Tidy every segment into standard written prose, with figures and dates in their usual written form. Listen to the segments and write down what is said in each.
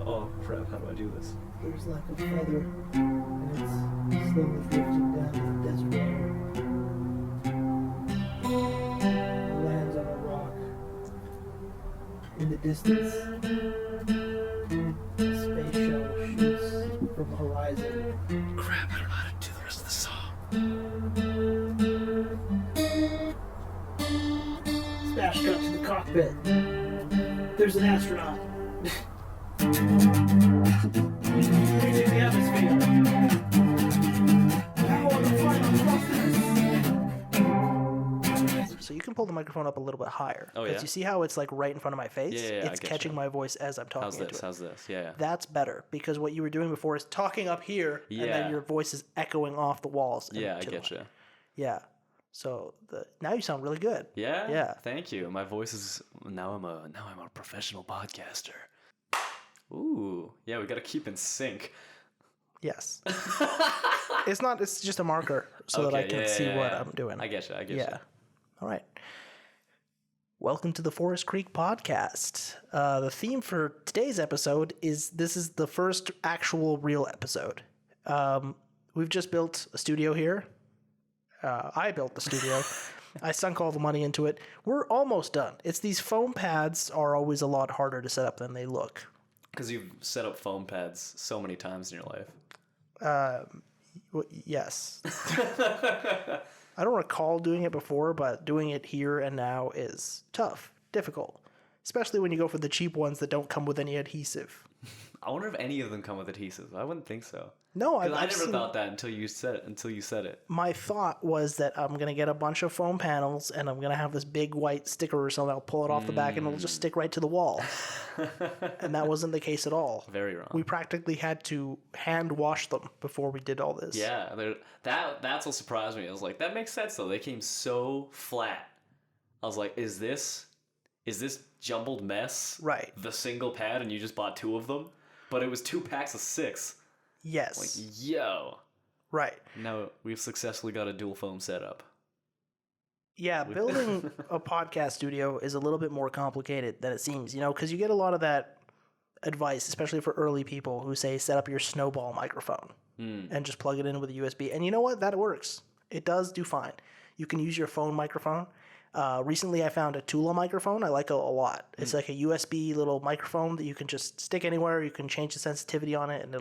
Oh crap! How do I do this? There's like a feather, and it's slowly drifting down the desert road. It lands on a rock. In the distance, a space shuttle shoots from the horizon. Crap! I don't know how to do the rest of the song. Smash cut to the cockpit. There's an astronaut. Reaching the atmosphere. Now on the final thrusters. So you can pull the microphone up a little bit higher. Oh, yeah? Because you see how it's like right in front of my face? Yeah, it's catching my voice as I'm talking into it. How's this? Yeah. That's better, because what you were doing before is talking up here, and then your voice is echoing off the walls. Yeah, I get you. Yeah. So now you sound really good. Yeah? Yeah. Thank you. My voice is now I'm a professional podcaster. Ooh. Yeah, we got to keep in sync. Yes. It's just a marker so that I can see what I'm doing. I get you. Yeah. All right. Welcome to the Forest Creek podcast. The theme for today's episode is this is the first actual real episode. We've just built a studio here. I built the studio. I sunk all the money into it. We're almost done. It's these foam pads are always a lot harder to set up than they look. Because you've set up foam pads so many times in your life. Yes. I don't recall doing it before, but doing it here and now is tough, difficult. Especially when you go for the cheap ones that don't come with any adhesive. I wonder if any of them come with adhesive. I wouldn't think so. No, I never thought that until you said it. My thought was that I'm going to get a bunch of foam panels and I'm going to have this big white sticker or something. I'll pull it off the back and it'll just stick right to the wall. And that wasn't the case at all. Very wrong. We practically had to hand wash them before we did all this. Yeah, that's what surprised me. I was like, that makes sense though. They came so flat. I was like, is this jumbled mess? Right. The single pad and you just bought 2 of them? But it was 2 packs of 6. Yes. Like, yo. Right. Now we've successfully got a dual foam setup. Yeah, building a podcast studio is a little bit more complicated than it seems, because you get a lot of that advice, especially for early people who say set up your snowball microphone and just plug it in with a USB. And you know what? That works. It does do fine. You can use your phone microphone. Recently, I found a Tula microphone. I like it a lot. It's like a USB little microphone that you can just stick anywhere. You can change the sensitivity on it, and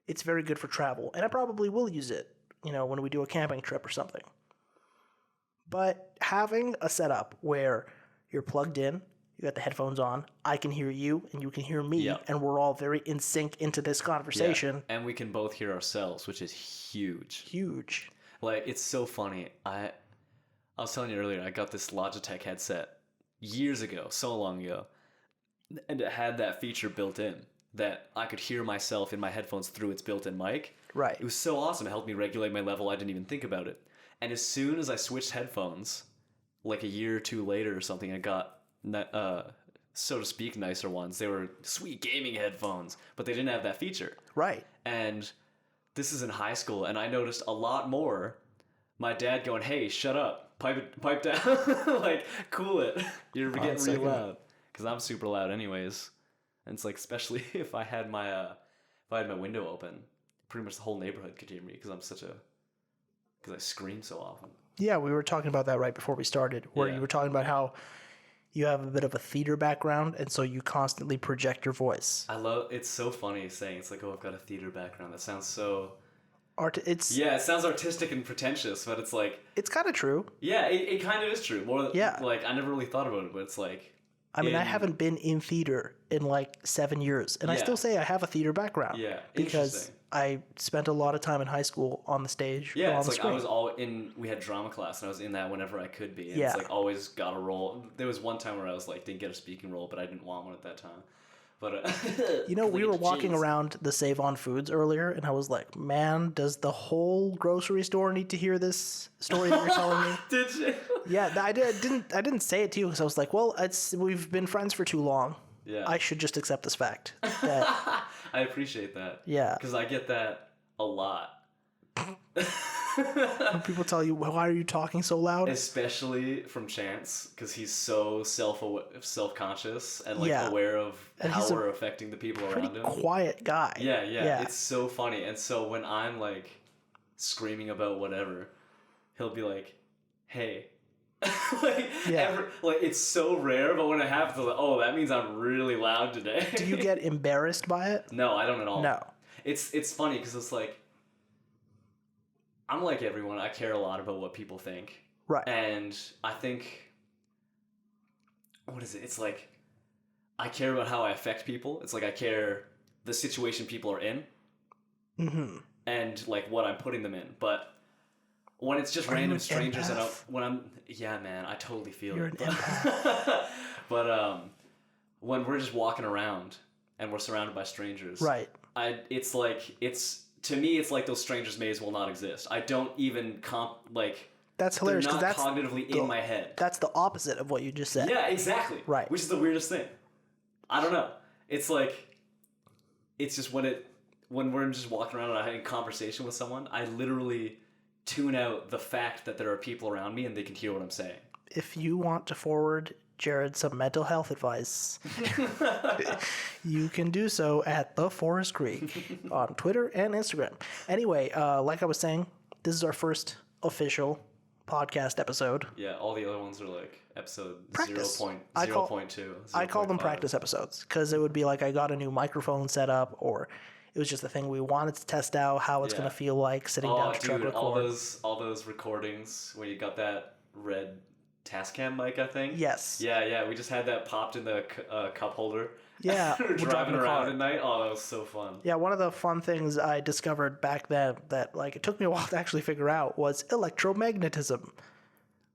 it's very good for travel. And I probably will use it, when we do a camping trip or something. But having a setup where you're plugged in, you got the headphones on, I can hear you, and you can hear me, and we're all very in sync into this conversation. Yeah. And we can both hear ourselves, which is huge. Huge. Like, it's so funny. I was telling you earlier, I got this Logitech headset years ago, so long ago, and it had that feature built in that I could hear myself in my headphones through its built-in mic. Right. It was so awesome. It helped me regulate my level. I didn't even think about it. And as soon as I switched headphones, like a year or 2 later or something, I got, so to speak, nicer ones. They were sweet gaming headphones, but they didn't have that feature. Right. And this is in high school, and I noticed a lot more my dad going, hey, shut up, pipe down, like, cool it. You're getting really loud. Because I'm super loud anyways. And it's like, especially if I had my window open, pretty much the whole neighborhood could hear me because I scream so often. Yeah, we were talking about that right before we started, where you were talking about how you have a bit of a theater background, and so you constantly project your voice. It's so funny saying, it's like, oh, I've got a theater background. That sounds so... it sounds artistic and pretentious, but it's like... It's kind of true. Yeah, it kind of is true. Like, I never really thought about it, but it's like... I mean, I haven't been in theater in like 7 years, and I still say I have a theater background. Yeah, because I spent a lot of time in high school on the stage. Yeah, it's like I was we had drama class, and I was in that whenever I could be. And it's like always got a role. There was one time where I was like, didn't get a speaking role, but I didn't want one at that time. But we were walking around the Save On Foods earlier, and I was like, man, does the whole grocery store need to hear this story that you're telling me? Did you? Yeah, I didn't say it to you because I was like, well, we've been friends for too long. Yeah. I should just accept this fact. That, I appreciate that. Yeah. Because I get that a lot. When people tell you, why are you talking so loud? Especially from Chance, because he's so self-conscious and like Yeah. aware of And how he's a we're affecting the people Pretty around him. quiet guy. Yeah. It's so funny. And so when I'm like screaming about whatever, he'll be like, "Hey." Like, like it's so rare, but when it happens, I'm like, oh, that means I'm really loud today. Do you get embarrassed by it? No, I don't at all. No. It's funny because it's like, I'm like everyone. I care a lot about what people think. Right. And I think, what is it? It's like, I care about how I affect people. It's like I care the situation people are in. Mm-hmm. And like what I'm putting them in. But when it's just random strangers and yeah, man, I totally feel You're it. An empath. But when we're just walking around and we're surrounded by strangers, right? To me, it's like those strangers may as well not exist. I don't even That's hilarious because that's cognitively in my head. That's the opposite of what you just said. Yeah, exactly. Right. Which is the weirdest thing. I don't know. It's like, it's just when we're just walking around and I'm having a conversation with someone, I literally tune out the fact that there are people around me and they can hear what I'm saying. If you want to forward Jarrod some mental health advice, you can do so at The Forest Creek on Twitter and Instagram. Anyway, like I was saying, this is our first official podcast episode. Yeah, all the other ones are like episode practice. 0.2. I call them practice episodes because it would be like I got a new microphone set up, or it was just a thing we wanted to test out how it's going to feel like sitting down to try to record. All those recordings where you got that red Tascam mic, I think. Yes. Yeah. We just had that popped in the cup holder. Yeah. We're driving around at night. Oh, that was so fun. Yeah, one of the fun things I discovered back then that like it took me a while to actually figure out was electromagnetism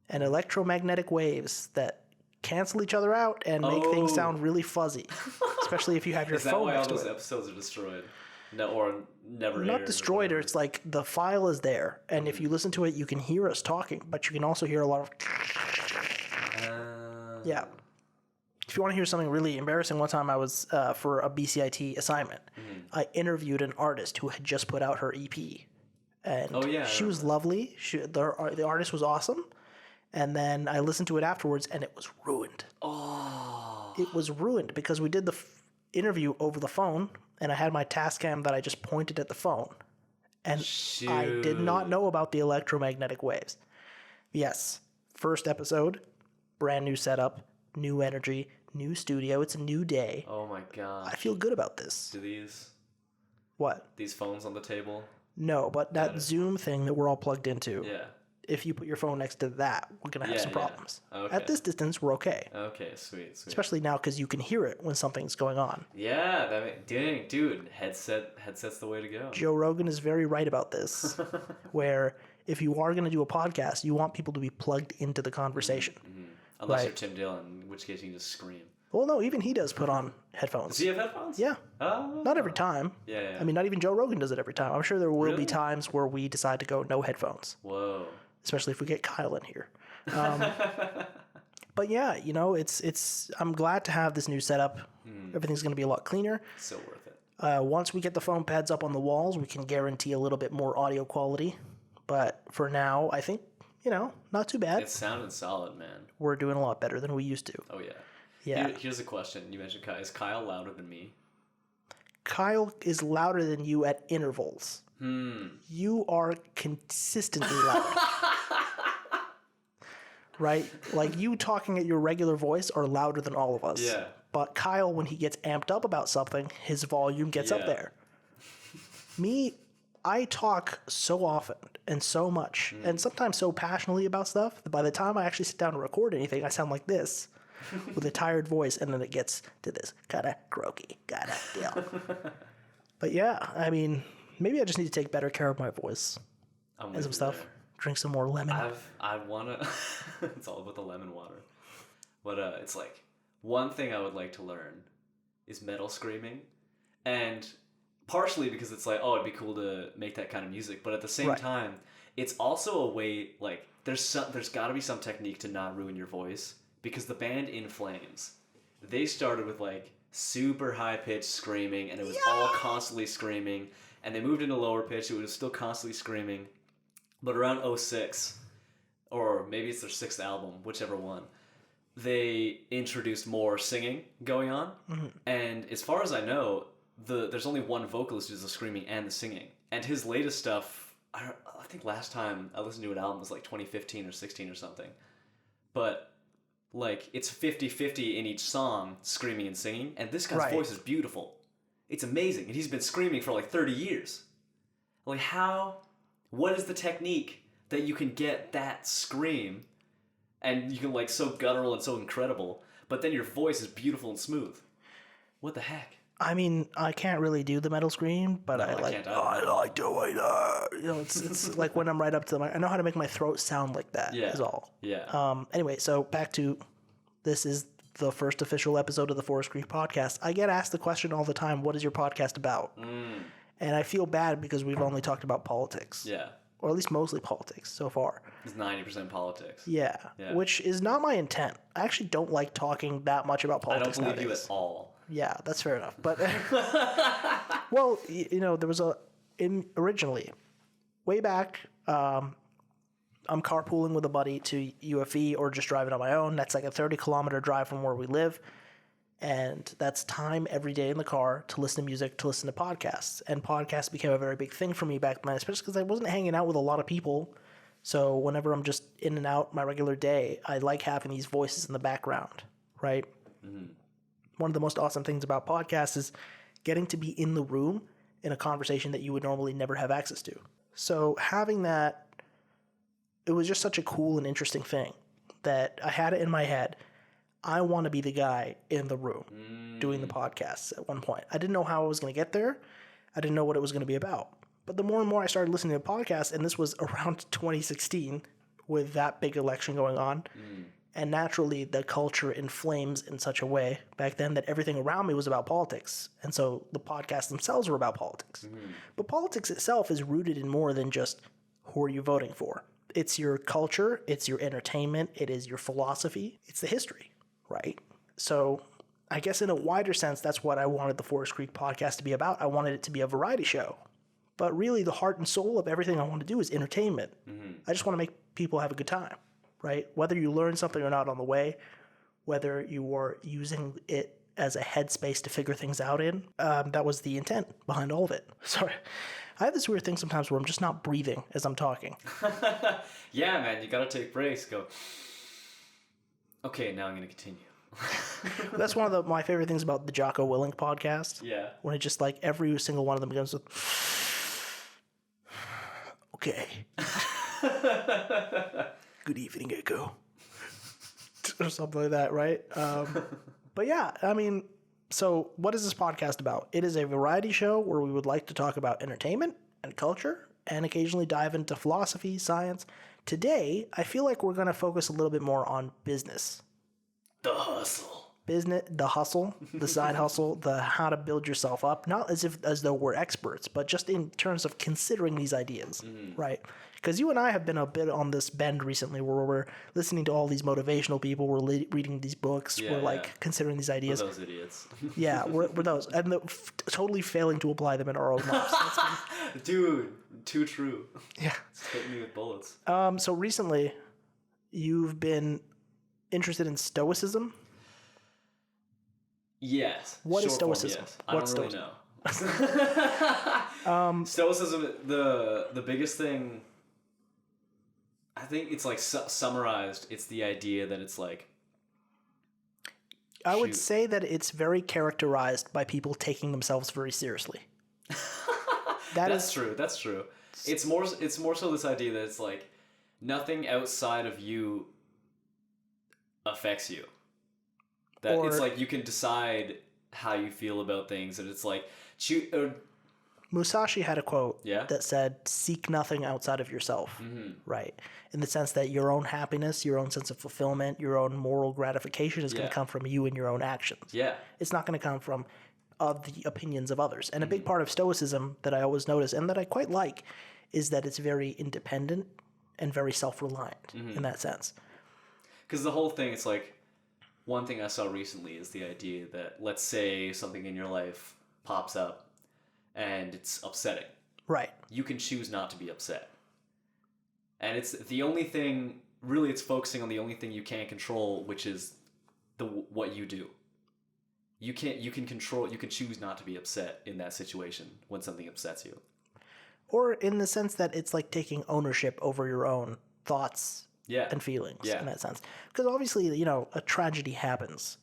and electromagnetic waves that cancel each other out and make things sound really fuzzy, especially if you have your phone next to it. Is that why all those episodes are destroyed? No, or never Not destroyed, or it's like the file is there, and if you listen to it, you can hear us talking, but you can also hear a lot of... Yeah. If you want to hear something really embarrassing, one time I was, for a BCIT assignment, I interviewed an artist who had just put out her EP. And she was lovely. The artist was awesome. And then I listened to it afterwards, and it was ruined. Oh. It was ruined because we did the interview over the phone, and I had my Tascam that I just pointed at the phone. And I did not know about the electromagnetic waves. Yes. First episode, brand new setup, new energy, new studio. It's a new day. Oh my god. I feel good about this. Do these... What? These phones on the table? No, but that Zoom thing that we're all plugged into. Yeah. If you put your phone next to that, we're going to have some problems. Okay. At this distance, we're okay. Okay, sweet. Especially now because you can hear it when something's going on. Yeah, dude, headset's the way to go. Joe Rogan is very right about this, where if you are going to do a podcast, you want people to be plugged into the conversation. Mm-hmm. Unless you're Tim Dillon, in which case you can just scream. Well, no, even he does put on headphones. Does he have headphones? Yeah. Oh. Not every time. Yeah. I mean, not even Joe Rogan does it every time. I'm sure there will be times where we decide to go no headphones. Whoa. Especially if we get Kyle in here. But yeah, it's. I'm glad to have this new setup. Everything's going to be a lot cleaner. So worth it. Once we get the foam pads up on the walls, we can guarantee a little bit more audio quality. But for now, I think, not too bad. It sounded solid, man. We're doing a lot better than we used to. Oh, yeah. Yeah. Here's a question. You mentioned Kyle. Is Kyle louder than me? Kyle is louder than you at intervals. You are consistently loud. Right? Like you talking at your regular voice are louder than all of us. Yeah. But Kyle, when he gets amped up about something, his volume gets up there. Me, I talk so often and so much and sometimes so passionately about stuff that by the time I actually sit down to record anything, I sound like this with a tired voice, and then it gets to this kind of croaky kind of deal. But yeah, I mean, maybe I just need to take better care of my voice and some stuff. There. Drink some more lemon. I want to... It's all about the lemon water. But it's like, one thing I would like to learn is metal screaming. And partially because it's like, oh, it'd be cool to make that kind of music. But at the same time, it's also a way, like, there's got to be some technique to not ruin your voice. Because the band In Flames, they started with, like, super high-pitched screaming, and it was all constantly screaming. And they moved into lower pitch, it was still constantly screaming. but around '06, or maybe it's their 6th album, whichever one, they introduced more singing going on. Mm-hmm. And as far as I know, there's only one vocalist who's the screaming and the singing. And his latest stuff, I think last time I listened to an album was like 2015 or 16 or something. But like it's 50-50 in each song, screaming and singing. And this guy's voice is beautiful. It's amazing. And he's been screaming for like 30 years. Like what is the technique that you can get that scream and you can like so guttural and so incredible, but then your voice is beautiful and smooth? What the heck? I mean, I can't really do the metal scream, but I like doing it. You know, it's like when I'm right up to the mic, I know how to make my throat sound like that. Is all. Yeah. Anyway, so back to this is the first official episode of the Forest Creek podcast. I get asked the question all the time, "What is your podcast about?" And I feel bad because we've only talked about politics. Yeah. Or at least mostly politics so far. It's 90% politics. Yeah. Which is not my intent. I actually don't like talking that much about politics. I don't believe you at all. Yeah, that's fair enough. But, well, you know, there was originally, way back, I'm carpooling with a buddy to UFE or just driving on my own. That's like a 30-kilometer drive from where we live. And that's time every day in the car to listen to music, to listen to podcasts. And podcasts became a very big thing for me back then, especially because I wasn't hanging out with a lot of people. So whenever I'm just in and out my regular day, I like having these voices in the background, right? Mm-hmm. One of the most awesome things about podcasts is getting to be in the room in a conversation that you would normally never have access to. So having that, it was just such a cool and interesting thing that I had it in my head. I want to be the guy in the room doing the podcasts at one point. I didn't know how I was going to get there. I didn't know what it was going to be about. But the more and more I started listening to podcasts, and this was around 2016 with that big election going on, and naturally the culture inflames in such a way back then that everything around me was about politics. And so the podcasts themselves were about politics. But politics itself is rooted in more than just who are you voting for. It's your culture, it's your entertainment, it is your philosophy, it's the history. Right? So I guess in a wider sense, that's what I wanted the Forest Creek podcast to be about. I wanted it to be a variety show. But really, the heart and soul of everything I want to do is entertainment. I just want to make people have a good time, right? Whether you learn something or not on the way, whether you are using it as a headspace to figure things out in, that was the intent behind all of it. Sorry. I have this weird thing sometimes where I'm just not breathing as I'm talking. Yeah, man, you got to take breaks. Go... Okay, now I'm going to continue. That's one of my favorite things about the Jocko Willink podcast. Yeah. When it just like every single one of them begins with, okay. Good evening, Echo. Or something like that, right? But yeah, I mean, so what is this podcast about? It is a variety show where we would like to talk about entertainment and culture and occasionally dive into philosophy, science. Today, I feel like we're going to focus a little bit more on business. The hustle. Business, the hustle, the side hustle, the how to build yourself up. Not as though we're experts, but just in terms of considering these ideas, right? Because you and I have been a bit on this bend recently where we're listening to all these motivational people, we're reading these books, considering these ideas. We're those idiots. Yeah, we're those. And totally failing to apply them in our own lives. Dude, too true. Yeah. It's hitting me with bullets. So recently, you've been interested in Stoicism? Yes. What is Stoicism? Yes. I don't really know. Stoicism, the biggest thing, I think it's like summarized, it's the idea that it's like... I would say that it's very characterized by people taking themselves very seriously. That's true. That's true. It's more so this idea that it's like nothing outside of you affects you. That it's like you can decide how you feel about things, and it's like Musashi had a quote that said, "Seek nothing outside of yourself." Right, in the sense that your own happiness, your own sense of fulfillment, your own moral gratification is going to come from you and your own actions. Yeah, it's not going to come from the opinions of others. And a big part of Stoicism that I always notice and that I quite like is that it's very independent and very self-reliant in that sense. Because the whole thing, it's like, one thing I saw recently is the idea that, let's say something in your life pops up and it's upsetting. Right. You can choose not to be upset. And it's the only thing, really it's focusing on the only thing you can't control, which is what you do. You can choose not to be upset in that situation when something upsets you. Or in the sense that it's like taking ownership over your own thoughts and feelings in that sense. Because obviously, a tragedy happens.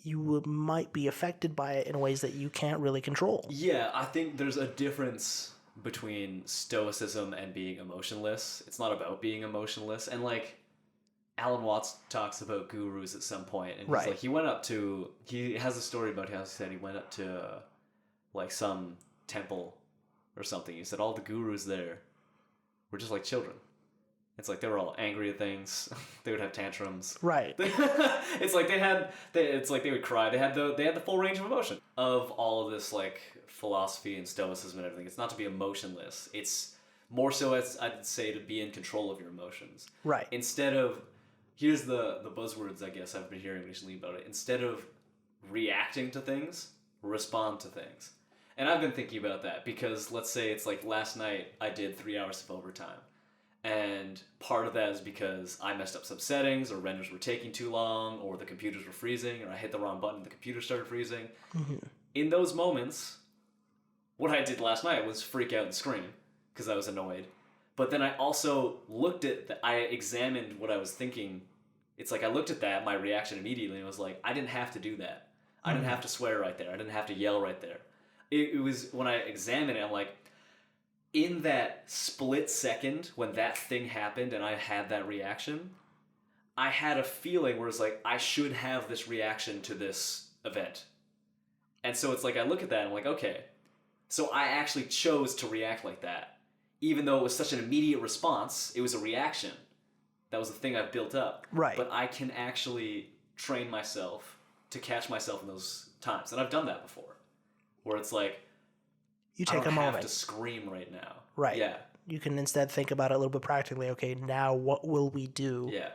You might be affected by it in ways that you can't really control. Yeah, I think there's a difference between stoicism and being emotionless. It's not about being emotionless. And like Alan Watts talks about gurus at some point, and he's like, he has a story about how he said he went up to like some temple or something. He said all the gurus there were just like children. It's like they were all angry at things. They would have tantrums. Right. It's like it's like they would cry. They had the full range of emotion of all of this like philosophy and stoicism and everything. It's not to be emotionless. It's more so, as I'd say, to be in control of your emotions. Right. Instead of, here's the buzzwords I guess I've been hearing recently about it. Instead of reacting to things, respond to things. And I've been thinking about that because let's say it's like last night I did 3 hours of overtime. And part of that is because I messed up some settings, or renders were taking too long, or the computers were freezing, or I hit the wrong button and the computer started freezing. Mm-hmm. In those moments, what I did last night was freak out and scream because I was annoyed. But then I also I examined what I was thinking. It's like I looked at that, my reaction immediately, and I was like, I didn't have to do that. I didn't have to swear right there. I didn't have to yell right there. It was, when I examined it, I'm like, in that split second when that thing happened and I had that reaction, I had a feeling where it's like, I should have this reaction to this event. And so it's like, I look at that and I'm like, okay, so I actually chose to react like that. Even though it was such an immediate response, it was a reaction. That was the thing I've built up. Right. But I can actually train myself to catch myself in those times. And I've done that before. Where it's like, you take a moment. I don't have to scream right now. Right. Yeah. You can instead think about it a little bit practically. Okay, now what will we do? Yeah.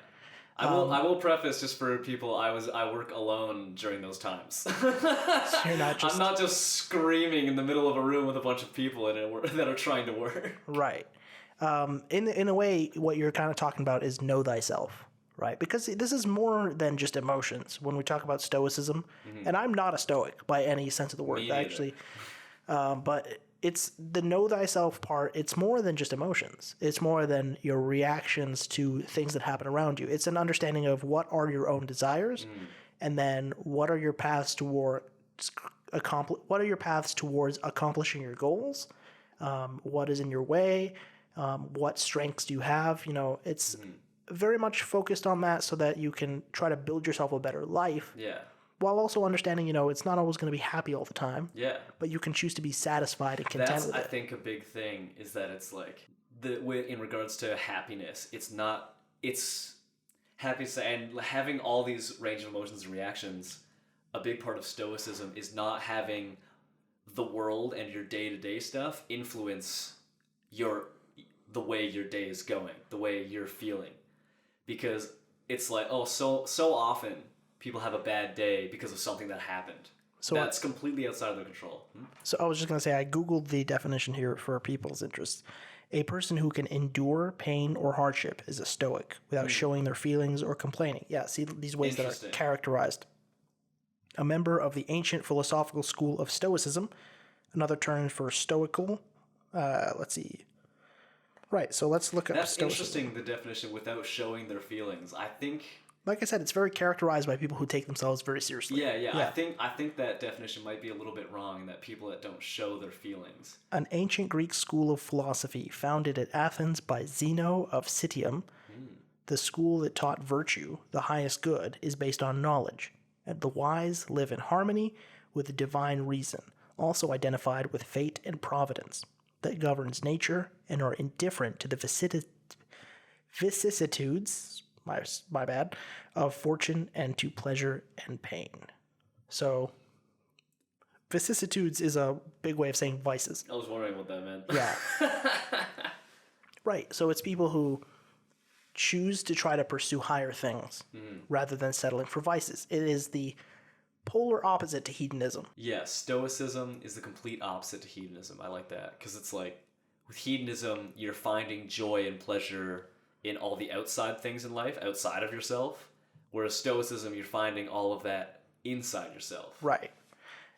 I will preface just for people, I work alone during those times. So you're not just... I'm not just screaming in the middle of a room with a bunch of people in it that are trying to work. Right. In a way, what you're kind of talking about is know thyself, right? Because this is more than just emotions. When we talk about stoicism, and I'm not a stoic by any sense of the word, actually. But it's the know thyself part. It's more than just emotions. It's more than your reactions to things that happen around you. It's an understanding of what are your own desires, and then what are your paths towards accomplishing your goals. What is in your way? What strengths do you have? It's very much focused on that so that you can try to build yourself a better life. Yeah. While also understanding, it's not always going to be happy all the time. Yeah. But you can choose to be satisfied and content with it. I think a big thing is that it's like, in regards to happiness, it's happiness and having all these range of emotions and reactions. A big part of stoicism is not having the world and your day-to-day stuff influence the way your day is going, the way you're feeling. Because it's like, so often people have a bad day because of something that happened. So that's completely outside of their control. So I was just going to say, I Googled the definition here for people's interest. A person who can endure pain or hardship is a stoic without showing their feelings or complaining. Yeah, see these ways that are characterized. A member of the ancient philosophical school of Stoicism, another term for stoical. Let's see. Right, so let's look up That's stoicism. Interesting, the definition without showing their feelings. I think... Like I said, it's very characterized by people who take themselves very seriously. Yeah. I think that definition might be a little bit wrong in that people that don't show their feelings. An ancient Greek school of philosophy founded at Athens by Zeno of Citium, the school that taught virtue, the highest good, is based on knowledge, and the wise live in harmony with the divine reason, also identified with fate and providence, that governs nature and are indifferent to the vicissitudes, my bad, of fortune and to pleasure and pain. So, vicissitudes is a big way of saying vices. I was wondering what that meant. Yeah. Right. So it's people who choose to try to pursue higher things rather than settling for vices. It is the polar opposite to hedonism. Yeah, stoicism is the complete opposite to hedonism. I like that because it's like with hedonism, you're finding joy and pleasure in all the outside things in life, outside of yourself. Whereas Stoicism, you're finding all of that inside yourself. Right.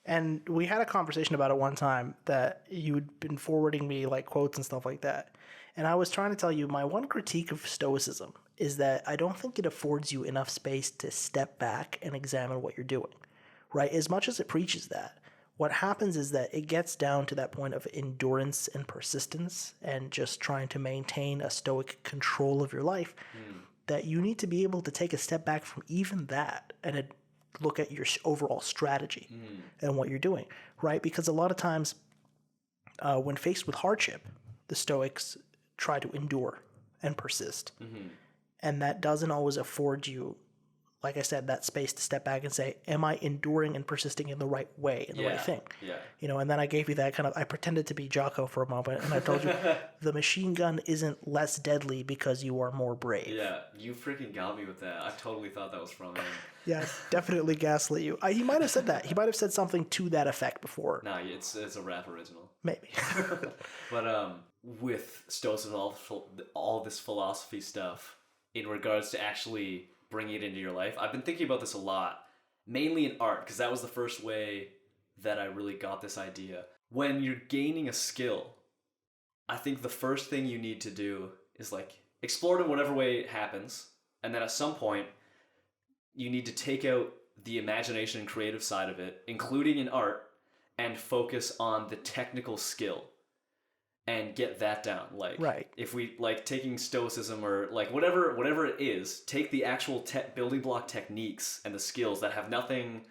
And we had a conversation about it one time that you'd been forwarding me like quotes and stuff like that. And I was trying to tell you my one critique of Stoicism is that I don't think it affords you enough space to step back and examine what you're doing, right? As much as it preaches that, what happens is that it gets down to that point of endurance and persistence and just trying to maintain a stoic control of your life, that you need to be able to take a step back from even that and look at your overall strategy and what you're doing, right? Because a lot of times when faced with hardship, the Stoics try to endure and persist. And that doesn't always afford you, like I said, that space to step back and say, am I enduring and persisting in the right way, in the right thing? Yeah. You know, and then I gave you that kind of, I pretended to be Jocko for a moment, and I told you, the machine gun isn't less deadly because you are more brave. Yeah, you freaking got me with that. I totally thought that was from him. Yeah, definitely gaslit you. He might have said that. He might have said something to that effect before. Nah, it's a rap original. Maybe. But with Stoicism, all this philosophy stuff, in regards to actually bringing it into your life, I've been thinking about this a lot, mainly in art, because that was the first way that I really got this idea. When you're gaining a skill, I think the first thing you need to do is like explore it in whatever way it happens, and then at some point you need to take out the imagination and creative side of it, including in art, and focus on the technical skill and get that down. Like, right. If we like taking Stoicism or like whatever it is, take the actual building block techniques and the skills that have nothing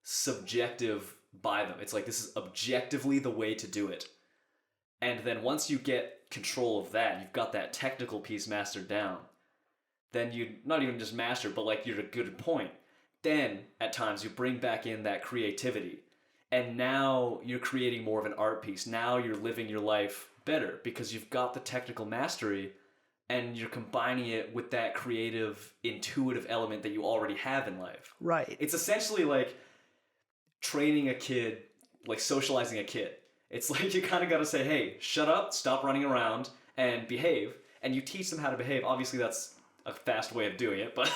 subjective by them. It's like, this is objectively the way to do it. And then once you get control of that, you've got that technical piece mastered down, then you not even just master, but like you're at a good point. Then at times you bring back in that creativity, and now you're creating more of an art piece. Now you're living your life better because you've got the technical mastery and you're combining it with that creative, intuitive element that you already have in life. Right. It's essentially like training a kid, like socializing a kid. It's like you kind of got to say, hey, shut up, stop running around, and behave. And you teach them how to behave. Obviously, that's a fast way of doing it, but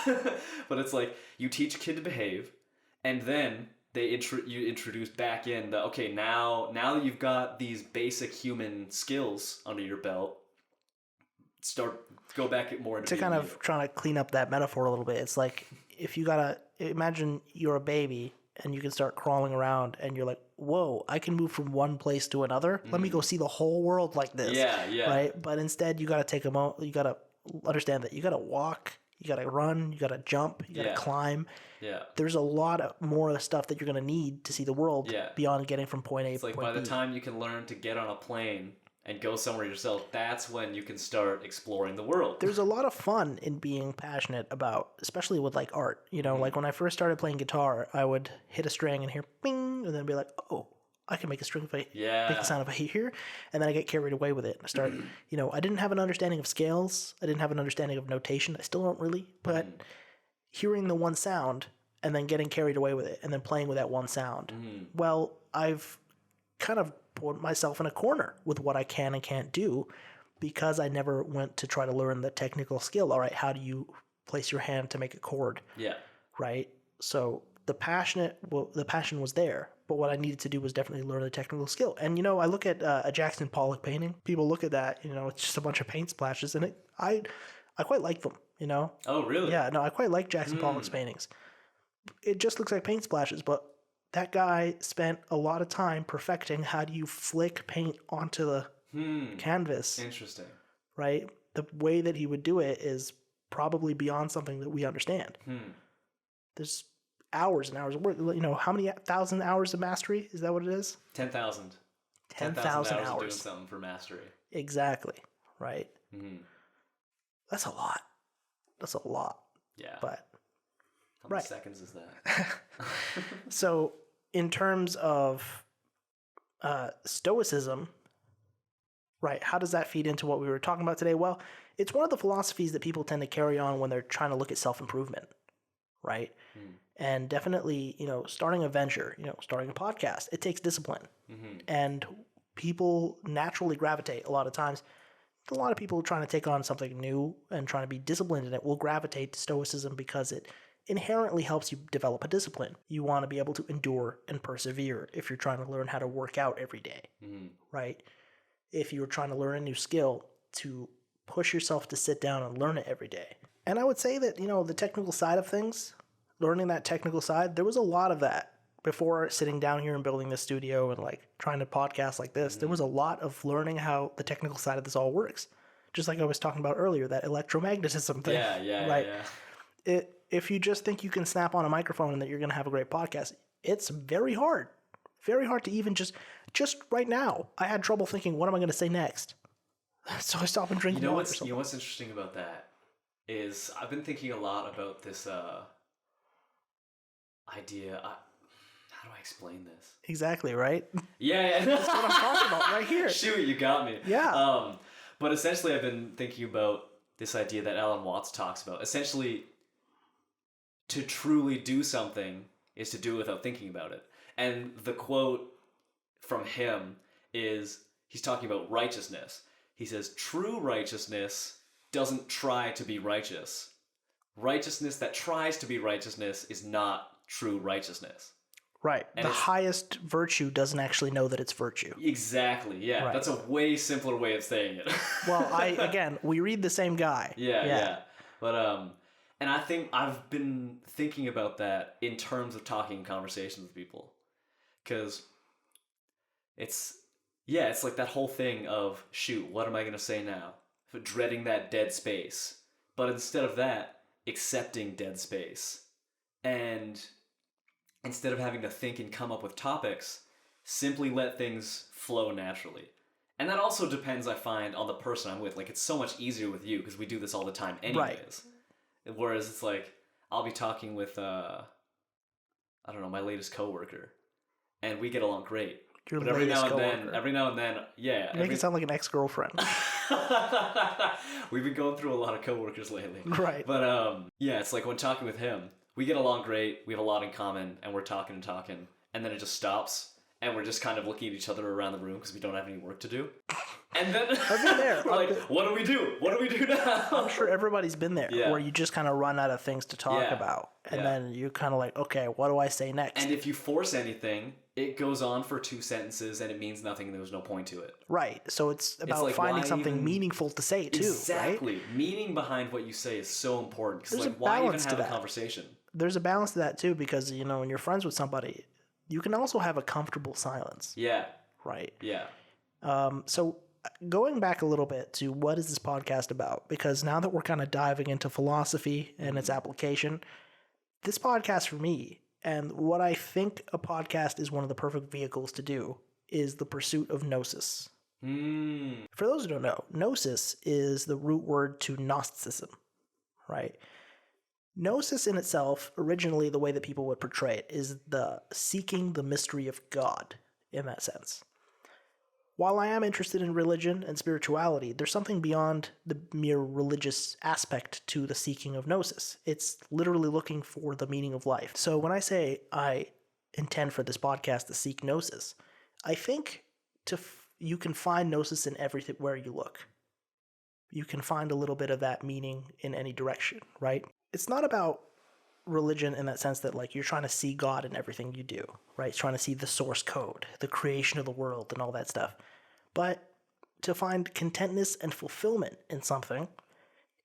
but it's like you teach a kid to behave, and then you introduce back in the, okay, now that you've got these basic human skills under your belt, go back more into to kind of trying to clean up that metaphor a little bit. It's like if you gotta imagine you're a baby and you can start crawling around and you're like, whoa, I can move from one place to another. Let me go see the whole world like this. Yeah. Right? But instead you gotta take a moment, you gotta understand that you gotta walk, you gotta run, you gotta jump, you gotta climb. Yeah. There's a lot more of the stuff that you're gonna need to see the world beyond getting from point A to point B. It's like by the time you can learn to get on a plane and go somewhere yourself, that's when you can start exploring the world. There's a lot of fun in being passionate about, especially with like art. You know, like when I first started playing guitar, I would hit a string and hear bing, and then be like, oh, I can make a string make a sound if I hit here. And then I get carried away with it. I start, you know, I didn't have an understanding of scales. I didn't have an understanding of notation. I still don't really, but hearing the one sound and then getting carried away with it and then playing with that one sound. Well, I've kind of put myself in a corner with what I can and can't do because I never went to try to learn the technical skill. All right, how do you place your hand to make a chord? Yeah. Right? So the passion was there, but what I needed to do was definitely learn the technical skill. And, you know, I look at a Jackson Pollock painting. People look at that, you know, it's just a bunch of paint splashes, and I quite like them, you know? Oh, really? Yeah, no, I quite like Jackson Pollock's paintings. It just looks like paint splashes, but that guy spent a lot of time perfecting how do you flick paint onto the canvas. Interesting. Right? The way that he would do it is probably beyond something that we understand. There's hours and hours of work. You know, how many 1,000 hours of mastery? Is that what it is? 10,000. 10,000 hours. Doing something for mastery. Exactly. Right? That's a lot. That's a lot. Yeah. But how many seconds is that? So in terms of Stoicism, right, how does that feed into what we were talking about today? Well, it's one of the philosophies that people tend to carry on when they're trying to look at self-improvement, right? And definitely, you know, starting a venture, you know, starting a podcast, it takes discipline. And people naturally gravitate a lot of times a lot of people trying to take on something new and trying to be disciplined in it will gravitate to Stoicism because it inherently helps you develop a discipline. You want to be able to endure and persevere if you're trying to learn how to work out every day, right? If you're trying to learn a new skill, to push yourself to sit down and learn it every day. And I would say that, the technical side of things, learning that technical side, there was a lot of that before sitting down here and building this studio and like trying to podcast like this. There was a lot of learning how the technical side of this all works. Just like I was talking about earlier, that electromagnetism thing. Right. If you just think you can snap on a microphone and that you're going to have a great podcast, it's very hard. Very hard to even just right now, I had trouble thinking, what am I going to say next? So I stopped and drank water. You know what's interesting about that is I've been thinking a lot about this idea. How do I explain this? Exactly, right? Yeah. That's what I'm talking about right here. Shoot, you got me. Yeah. But essentially I've been thinking about this idea that Alan Watts talks about. Essentially, to truly do something is to do it without thinking about it. And the quote from him is, he's talking about righteousness. He says, true righteousness doesn't try to be righteous. Righteousness that tries to be righteousness is not true righteousness. Right. And the highest virtue doesn't actually know that it's virtue. Exactly, yeah. Right. That's a way simpler way of saying it. Well, we read the same guy. Yeah. But, and I think I've been thinking about that in terms of talking in conversations with people. Because it's like that whole thing of, shoot, what am I going to say now? Dreading that dead space. But instead of that, accepting dead space. And instead of having to think and come up with topics, simply let things flow naturally. And that also depends, I find, on the person I'm with. Like, it's so much easier with you because we do this all the time anyways. Right. Whereas it's like, I'll be talking with, I don't know, my latest coworker. And we get along great. But every now and then, yeah. You make it sound like an ex-girlfriend. We've been going through a lot of coworkers lately. Right. But, it's like when talking with him, we get along great, we have a lot in common, and we're talking, and then it just stops, and we're just kind of looking at each other around the room because we don't have any work to do. And then I've been there. we're like, what do we do? What do we do now? I'm sure everybody's been there, where you just kind of run out of things to talk about, and then you're kind of like, okay, what do I say next? And if you force anything, it goes on for 2 sentences, and it means nothing, and there's no point to it. Right. So it's about like, finding something meaningful to say, too. Exactly. Right? Meaning behind what you say is so important, because why even have a conversation? There's a balance to that, too, because, when you're friends with somebody, you can also have a comfortable silence. Yeah. Right. Yeah. So going back a little bit to what is this podcast about? Because now that we're kind of diving into philosophy and its application, this podcast for me, and what I think a podcast is one of the perfect vehicles to do, is the pursuit of gnosis. For those who don't know, gnosis is the root word to Gnosticism, right? Gnosis in itself, originally the way that people would portray it, is the seeking the mystery of God in that sense. While I am interested in religion and spirituality, there's something beyond the mere religious aspect to the seeking of gnosis. It's literally looking for the meaning of life. So when I say I intend for this podcast to seek gnosis, I think you can find gnosis in everything where you look. You can find a little bit of that meaning in any direction, right? It's not about religion in that sense that like you're trying to see God in everything you do, right? Trying to see the source code, the creation of the world and all that stuff. But to find contentness and fulfillment in something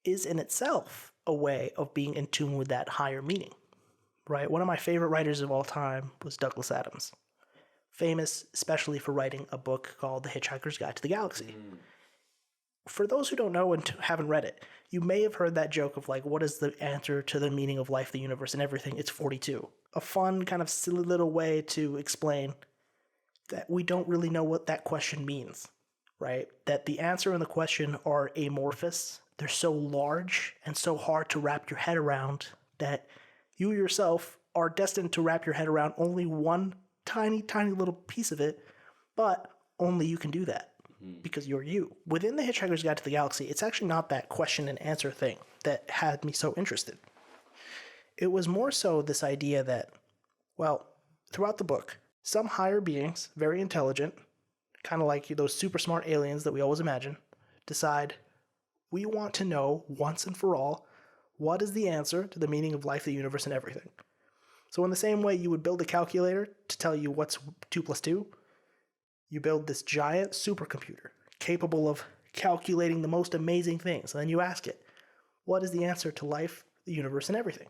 is in itself a way of being in tune with that higher meaning, right? One of my favorite writers of all time was Douglas Adams, famous especially for writing a book called The Hitchhiker's Guide to the Galaxy. For those who don't know and haven't read it, you may have heard that joke of like, what is the answer to the meaning of life, the universe, and everything? It's 42. A fun, kind of silly little way to explain that we don't really know what that question means, right? That the answer and the question are amorphous. They're so large and so hard to wrap your head around that you yourself are destined to wrap your head around only one tiny, tiny little piece of it, but only you can do that. Because you're you. Within The Hitchhiker's Guide to the Galaxy, it's actually not that question and answer thing that had me so interested. It was more so this idea that, well, throughout the book, some higher beings, very intelligent, kind of like those super smart aliens that we always imagine, decide we want to know once and for all what is the answer to the meaning of life, the universe, and everything. So in the same way you would build a calculator to tell you what's 2 plus 2, you build this giant supercomputer capable of calculating the most amazing things. And then you ask it, what is the answer to life, the universe, and everything?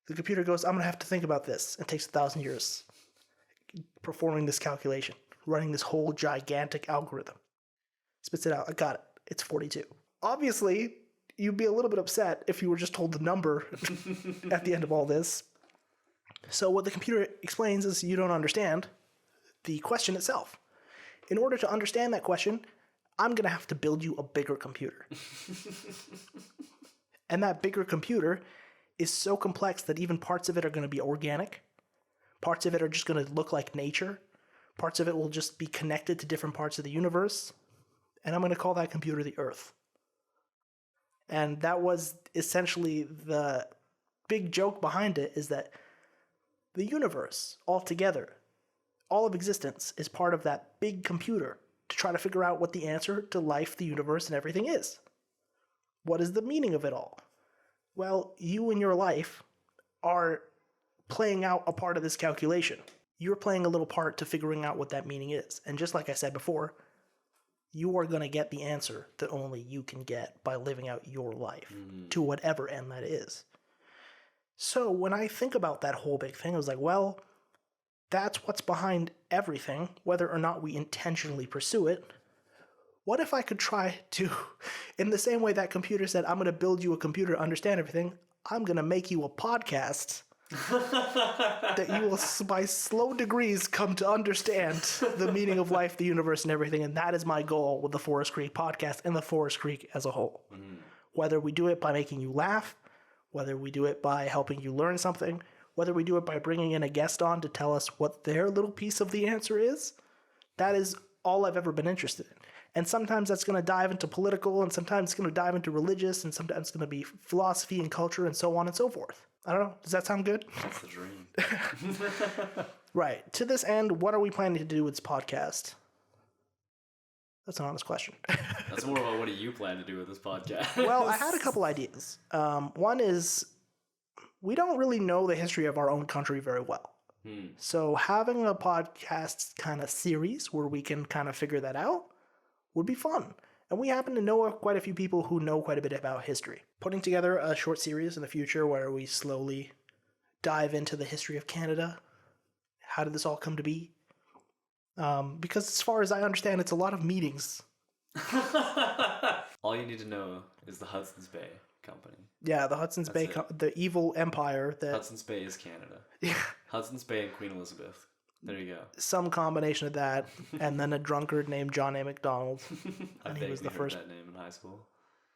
The computer goes, I'm going to have to think about this. It takes 1,000 years performing this calculation, running this whole gigantic algorithm. Spits it out. I got it. It's 42. Obviously, you'd be a little bit upset if you were just told the number at the end of all this. So what the computer explains is you don't understand the question itself. In order to understand that question, I'm going to have to build you a bigger computer. And that bigger computer is so complex that even parts of it are going to be organic. Parts of it are just going to look like nature. Parts of it will just be connected to different parts of the universe. And I'm going to call that computer the Earth. And that was essentially the big joke behind it, is that the universe altogether, all of existence, is part of that big computer to try to figure out what the answer to life, the universe, and everything is. What is the meaning of it all? Well, you in your life are playing out a part of this calculation. You're playing a little part to figuring out what that meaning is. And just like I said before, you are going to get the answer that only you can get by living out your life to whatever end that is. So when I think about that whole big thing, I was like, well, that's what's behind everything, whether or not we intentionally pursue it. What if I could try to, in the same way that computer said, I'm going to build you a computer to understand everything, I'm going to make you a podcast that you will, by slow degrees, come to understand the meaning of life, the universe, and everything. And that is my goal with the Forest Creek podcast and the Forest Creek as a whole. Whether we do it by making you laugh, whether we do it by helping you learn something, whether we do it by bringing in a guest on to tell us what their little piece of the answer is, that is all I've ever been interested in. And sometimes that's going to dive into political, and sometimes it's going to dive into religious, and sometimes it's going to be philosophy and culture, and so on and so forth. I don't know. Does that sound good? That's the dream. Right. To this end, what are we planning to do with this podcast? That's an honest question. That's more about what do you plan to do with this podcast? Well, I had a couple ideas. One is, we don't really know the history of our own country very well. So having a podcast kind of series where we can kind of figure that out would be fun. And we happen to know quite a few people who know quite a bit about history. Putting together a short series in the future where we slowly dive into the history of Canada. How did this all come to be? Because as far as I understand, it's a lot of meetings. All you need to know is the Hudson's Bay Company. Yeah, the Hudson's Bay, the evil empire that... Hudson's Bay is Canada. Yeah. Hudson's Bay and Queen Elizabeth. There you go. Some combination of that, and then a drunkard named John A. MacDonald. And he was the first. That name in high school.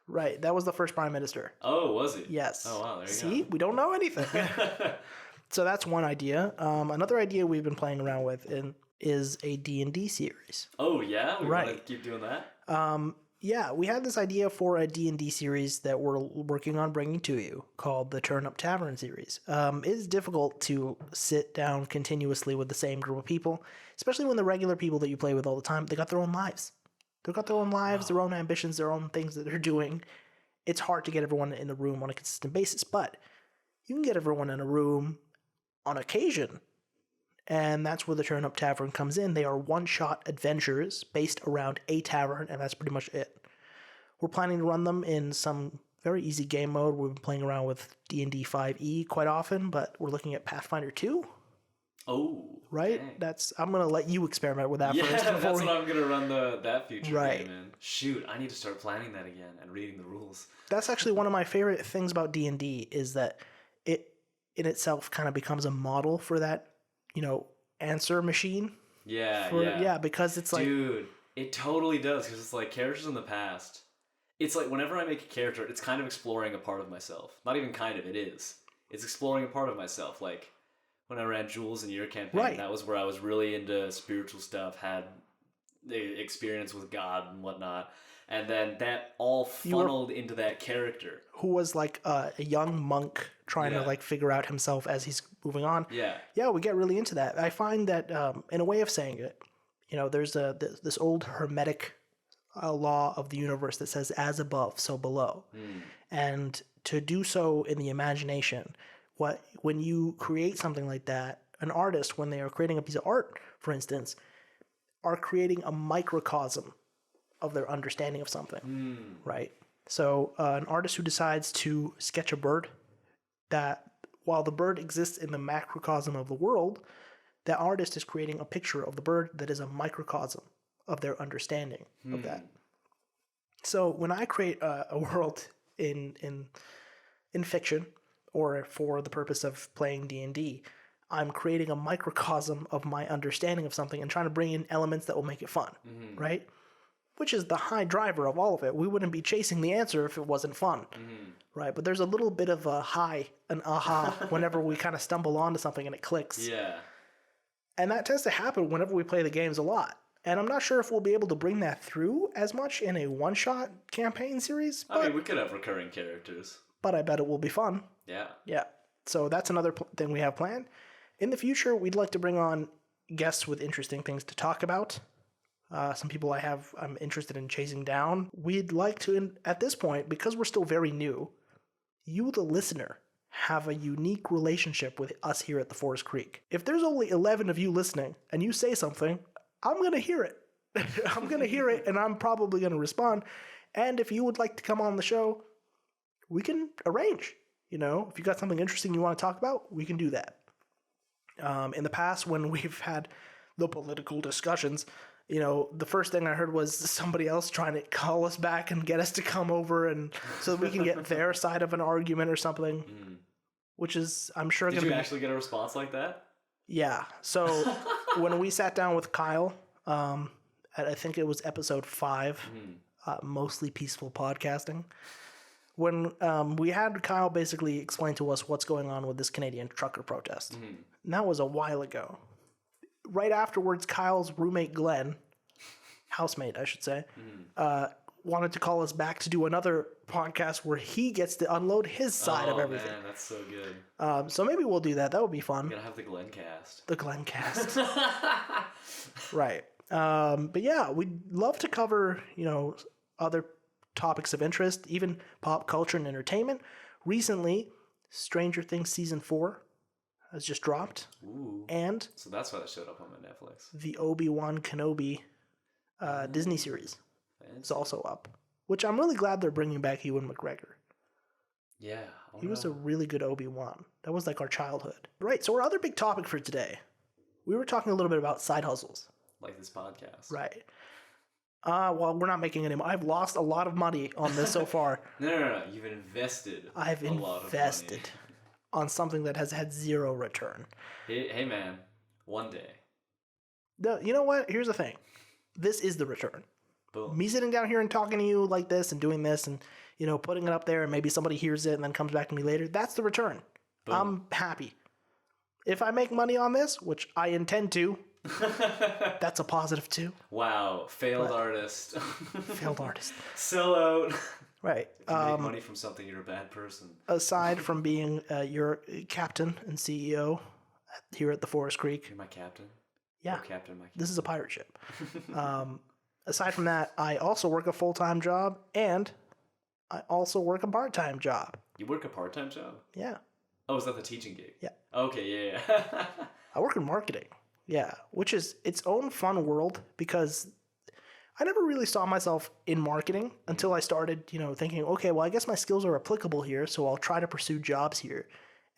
Right, that was the first prime minister. Oh, was he? Yes. Oh wow, there you go. See, we don't know anything. So that's one idea. Another idea we've been playing around with is a D&D series. Oh yeah, we want to keep doing that. Yeah, we had this idea for a D&D series that we're working on bringing to you called the Turn Up Tavern series. It is difficult to sit down continuously with the same group of people, especially when the regular people that you play with all the time, they got their own lives. They've got their own lives, their own ambitions, their own things that they're doing. It's hard to get everyone in a room on a consistent basis, but you can get everyone in a room on occasion. And that's where the Turn Up Tavern comes in. They are one-shot adventures based around a tavern, and that's pretty much it. We're planning to run them in some very easy game mode. We've been playing around with D&D 5e quite often, but we're looking at Pathfinder 2. Oh, right. Dang. I'm gonna let you experiment with that first. Yeah, that's what I'm gonna run that future game in. Shoot, I need to start planning that again and reading the rules. That's actually one of my favorite things about D&D is that it in itself kind of becomes a model for that. Answer machine. Yeah, because it's like... Dude, it totally does, because it's like characters in the past. It's like whenever I make a character, it's kind of exploring a part of myself. Not even kind of, it is. It's exploring a part of myself. Like, when I ran Jules in your campaign, that was where I was really into spiritual stuff, had the experience with God and whatnot. And then that all funneled into that character. Who was like a young monk trying to like figure out himself as he's moving on. Yeah, we get really into that. I find that in a way of saying it, there's this old hermetic a law of the universe that says as above, so below. And to do so in the imagination, when you create something like that, an artist, when they are creating a piece of art, for instance, are creating a microcosm of their understanding of something, right? So an artist who decides to sketch a bird, that while the bird exists in the macrocosm of the world, that artist is creating a picture of the bird that is a microcosm of their understanding of that. So when I create a world in fiction, or for the purpose of playing D&D, I'm creating a microcosm of my understanding of something and trying to bring in elements that will make it fun, right? Which is the high driver of all of it. We wouldn't be chasing the answer if it wasn't fun, right? But there's a little bit of a high, an aha, whenever we kind of stumble onto something and it clicks. Yeah. And that tends to happen whenever we play the games a lot. And I'm not sure if we'll be able to bring that through as much in a one-shot campaign series. I mean, we could have recurring characters. But I bet it will be fun. Yeah. Yeah. So that's another thing we have planned. In the future, we'd like to bring on guests with interesting things to talk about. Some people I'm interested in chasing down. We'd like to, at this point, because we're still very new, you, the listener, have a unique relationship with us here at the Forest Creek. If there's only 11 of you listening and you say something, I'm going to hear it. I'm going to hear it, and I'm probably going to respond. And if you would like to come on the show, we can arrange. You know, if you got something interesting you want to talk about, we can do that. In the past, when we've had the political discussions, you know, the first thing I heard was somebody else trying to call us back and get us to come over, and so that we can get their side of an argument or something, which is, I'm sure, Did you actually get a response like that? Yeah. So when we sat down with Kyle, I think it was episode 5, Mostly Peaceful Podcasting, when we had Kyle basically explain to us what's going on with this Canadian trucker protest. And that was a while ago. Right afterwards, Kyle's roommate Glenn, housemate I should say, wanted to call us back to do another podcast where he gets to unload his side of everything. Oh man, that's so good. So maybe we'll do that. That would be fun. We're gonna have the Glencast. The Glencast. Right. But yeah, we'd love to cover, you know, other topics of interest, even pop culture and entertainment. Recently, Stranger Things Season 4 has just dropped. Ooh. And so that's why that showed up on my Netflix. the Obi-Wan Kenobi Disney series is also up, which I'm really glad they're bringing back Ewan McGregor. Yeah. He was a really good Obi-Wan. That was like our childhood. Right, so our other big topic for today, we were talking a little bit about side hustles. Like this podcast. Right. Well, we're not making any. I've lost a lot of money on this so far. No. You've invested. I've invested on something that has had zero return. Hey man, one day. You know what? Here's the thing. This is the return. Boom. Me sitting down here and talking to you like this and doing this and, you know, putting it up there and maybe somebody hears it and then comes back to me later. That's the return. Boom. I'm happy. If I make money on this, which I intend to, that's a positive too. Wow. Failed artist. Failed artist. Sell out. Right. If you make money from something, you're a bad person. Aside from being your captain and CEO here at the Forest Creek. You're my captain? Yeah. You're captain, my captain. This is a pirate ship. Aside from that, I also work a full-time job, and I also work a part-time job. You work a part-time job? Yeah. Oh, is that the teaching gig? Yeah. Okay, yeah. I work in marketing. Yeah, which is its own fun world because I never really saw myself in marketing until I started, you know, thinking, okay, well, I guess my skills are applicable here, so I'll try to pursue jobs here.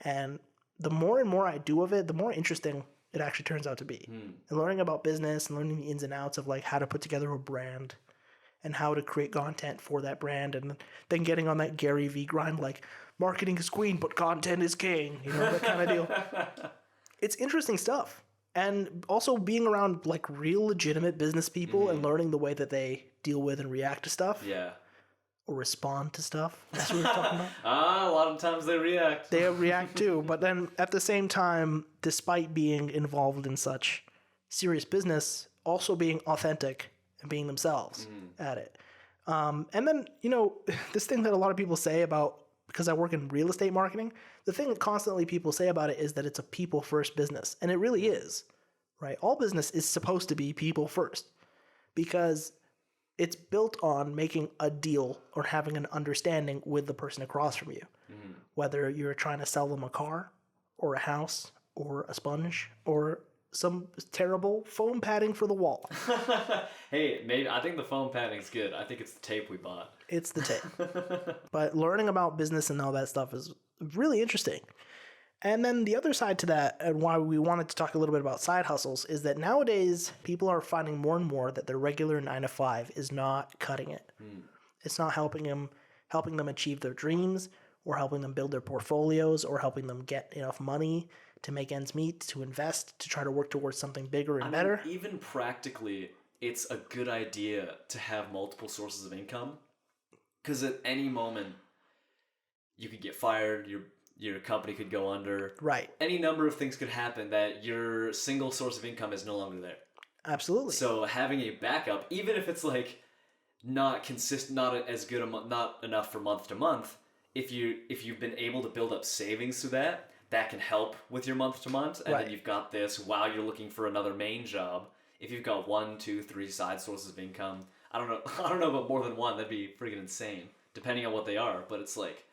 And the more and more I do of it, the more interesting it actually turns out to be. And learning about business and learning the ins and outs of like how to put together a brand and how to create content for that brand, and then getting on that Gary V grind, like marketing is queen, but content is king, you know, that kind of deal. It's interesting stuff. And also being around like real legitimate business people and learning the way that they deal with and react to stuff. Yeah. Or respond to stuff. That's what we were talking about. A lot of times they react. They react too. But then at the same time, despite being involved in such serious business, also being authentic and being themselves at it. And then, you know, this thing that a lot of people say about, because I work in real estate marketing, the thing that constantly people say about it is that it's a people first business. And it really is, right? All business is supposed to be people first, because it's built on making a deal or having an understanding with the person across from you. Mm-hmm. Whether you're trying to sell them a car or a house or a sponge or some terrible foam padding for the wall. Hey, maybe I think the foam padding's good. I think it's the tape we bought. It's the tape. But learning about business and all that stuff is really interesting. And then the other side to that, and why we wanted to talk a little bit about side hustles, is that nowadays people are finding more and more that their regular 9 to 5 is not cutting it. It's not helping them achieve their dreams, or helping them build their portfolios, or helping them get enough money to make ends meet, to invest, to try to work towards something bigger and better. Even practically, it's a good idea to have multiple sources of income, because at any moment you could get fired, your company could go under. Right. Any number of things could happen that your single source of income is no longer there. Absolutely. So having a backup, even if it's like not consistent, not as good, not enough for month to month, if you've been able to build up savings through that can help with your month to month, and then you've got this while you're looking for another main job. If you've got 1, 2, 3 side sources of income, I don't know about more than one. That'd be freaking insane, depending on what they are. But it's like,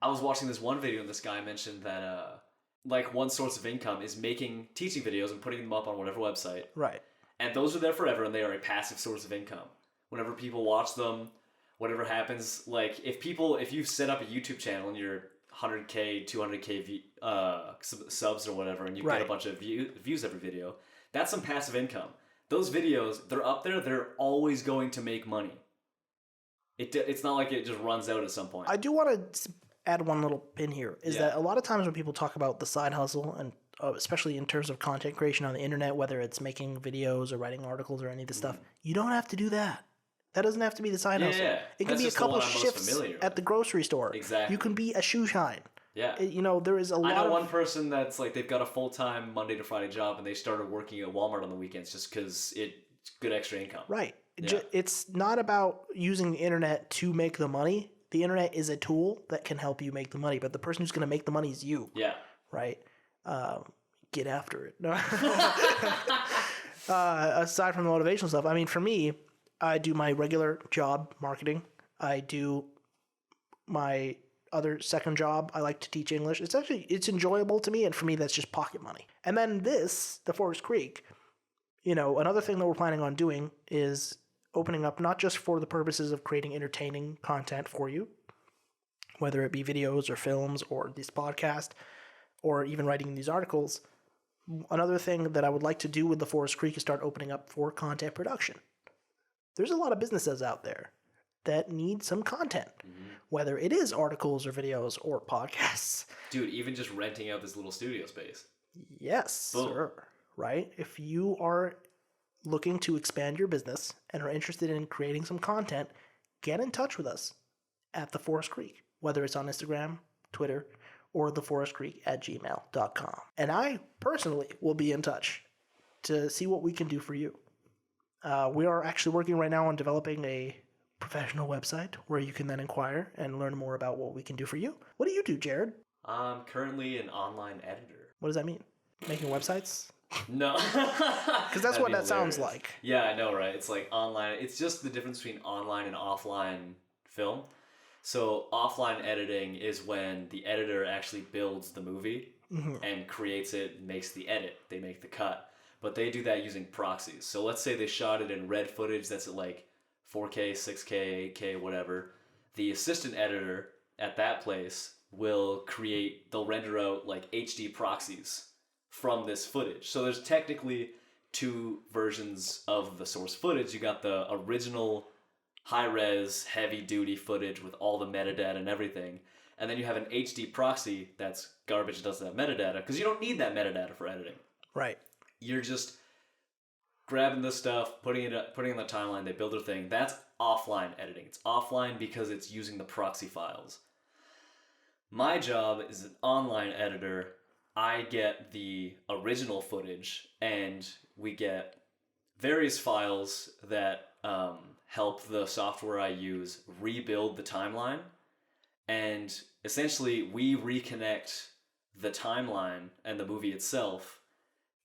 I was watching this one video and this guy mentioned that like one source of income is making teaching videos and putting them up on whatever website. Right. And those are there forever, and they are a passive source of income. Whenever people watch them, whatever happens, like if you set up a YouTube channel and you're 100K, 200K subs or whatever, and you get a bunch of views every video, that's some passive income. Those videos, they're up there, they're always going to make money. It's not like it just runs out at some point. I do want to add one little pin here, is that a lot of times when people talk about the side hustle, and especially in terms of content creation on the internet, whether it's making videos or writing articles or any of this stuff, you don't have to do that. That doesn't have to be the side hustle. Yeah. It can be a couple of shifts at the grocery store. Exactly. You can be a shoe shine. Yeah. There is a lot of... I know one person that's like, they've got a full-time Monday to Friday job, and they started working at Walmart on the weekends just because it's good extra income. Right. Yeah. It's not about using the internet to make the money. The internet is a tool that can help you make the money, but the person who's going to make the money is you. Yeah. Right? Get after it. No. Aside from the motivational stuff, I mean, for me, I do my regular job, marketing. I do my other second job. I like to teach English. It's enjoyable to me, and for me, that's just pocket money. And then the Forest Creek, another thing that we're planning on doing is opening up not just for the purposes of creating entertaining content for you, whether it be videos or films or this podcast, or even writing these articles. Another thing that I would like to do with the Forest Creek is start opening up for content production. There's a lot of businesses out there that need some content, whether it is articles or videos or podcasts. Dude, even just renting out this little studio space. Yes, sir. Right? If you are looking to expand your business and are interested in creating some content, get in touch with us at The Forest Creek, whether it's on Instagram, Twitter, or theforestcreek@gmail.com. And I personally will be in touch to see what we can do for you. We are actually working right now on developing a professional website where you can then inquire and learn more about what we can do for you. What do you do, Jarrod? I'm currently an online editor. What does that mean? Making websites? No. Because that's what that sounds like. Yeah, I know, right? It's like online. It's just the difference between online and offline film. So offline editing is when the editor actually builds the movie and creates it, makes the edit. They make the cut. But they do that using proxies. So let's say they shot it in red footage that's at like 4K, 6K, 8K, whatever. The assistant editor at that place they'll render out like HD proxies from this footage. So there's technically 2 versions of the source footage. You got the original high-res, heavy-duty footage with all the metadata and everything. And then you have an HD proxy that's garbage, doesn't have metadata, because you don't need that metadata for editing. Right. You're just grabbing this stuff, putting it in the timeline, they build their thing. That's offline editing. It's offline because it's using the proxy files. My job is an online editor. I get the original footage, and we get various files that help the software I use rebuild the timeline. And essentially, we reconnect the timeline and the movie itself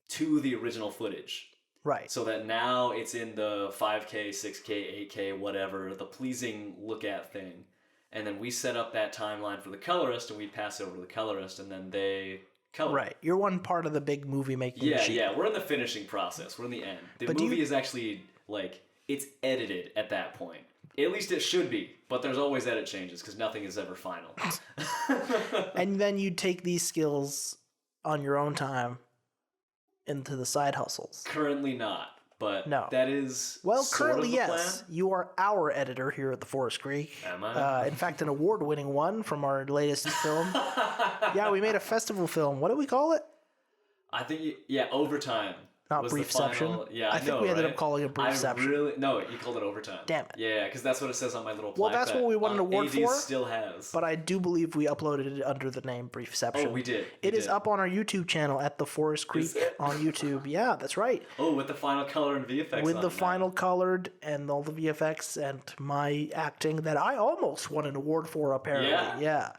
to the original footage. Right. So that now it's in the 5K, 6K, 8K, whatever, the pleasing look at thing. And then we set up that timeline for the colorist, and we pass it over to the colorist, and then they color. Right. You're one part of the big movie making machine. Yeah. We're in the finishing process. We're in the end. The movie is actually, like, it's edited at that point. At least it should be, but there's always edit changes because nothing is ever final. And then you take these skills on your own time into the side hustles. Currently not, but no. That is currently, the yes. plan. You are our editor here at the Forest Creek. Am I? In fact, an award-winning one from our latest film. Yeah, we made a festival film. What do we call it? I think, Overtime. Not Briefception. Yeah, I think we ended up calling it Briefception. No, you called it Overtime. Damn it. Yeah, because that's what it says on my little plaque. Well, that's what we won an award for. still has. But I do believe we uploaded it under the name Briefception. Oh, we did. It is up on our YouTube channel at the Forest Creek on YouTube. Yeah, that's right. Oh, with the final color and VFX. With the final colored and all the VFX and my acting that I almost won an award for, apparently. Yeah.